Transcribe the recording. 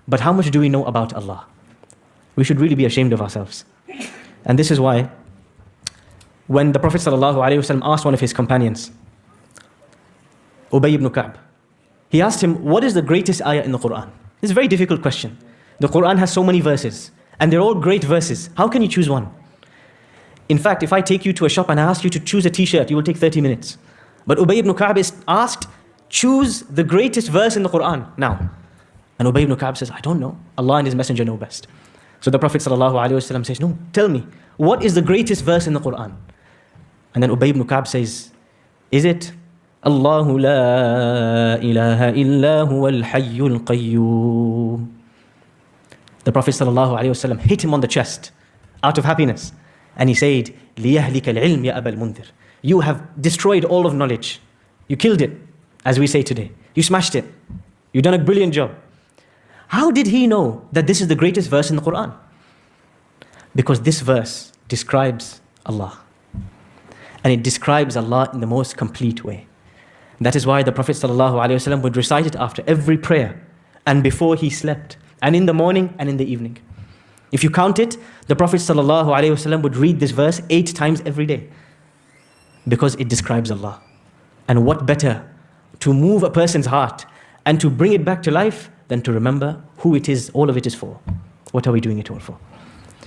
But how much do we know about Allah? We should really be ashamed of ourselves. And this is why when the Prophet ﷺ asked one of his companions, Ubay ibn Ka'b, he asked him, what is the greatest ayah in the Quran? It's a very difficult question. The Quran has so many verses, and they're all great verses. How can you choose one? In fact, if I take you to a shop and I ask you to choose a t-shirt, you will take 30 minutes. But Ubay ibn Ka'b is asked, choose the greatest verse in the Quran now. And Ubay ibn Ka'b says, I don't know. Allah and His Messenger know best. So the Prophet ﷺ says, no, tell me, what is the greatest verse in the Quran? And then Ubay ibn Ka'b says, is it Allahu la ilaha illa huwa al-hayyul qayyum? The Prophet ﷺ hit him on the chest out of happiness. And he said, لِيَهْلِكَ الْعِلْمِ يَا أَبَا الْمُنذِرِ. You have destroyed all of knowledge. You killed it, as we say today. You smashed it. You've done a brilliant job. How did he know that this is the greatest verse in the Quran? Because this verse describes Allah. And it describes Allah in the most complete way. That is why the Prophet ﷺ would recite it after every prayer and before he slept, and in the morning and in the evening. If you count it, the Prophet ﷺ would read this verse 8 times every day, because it describes Allah. And what better to move a person's heart and to bring it back to life than to remember who it is, all of it is for. What are we doing it all for?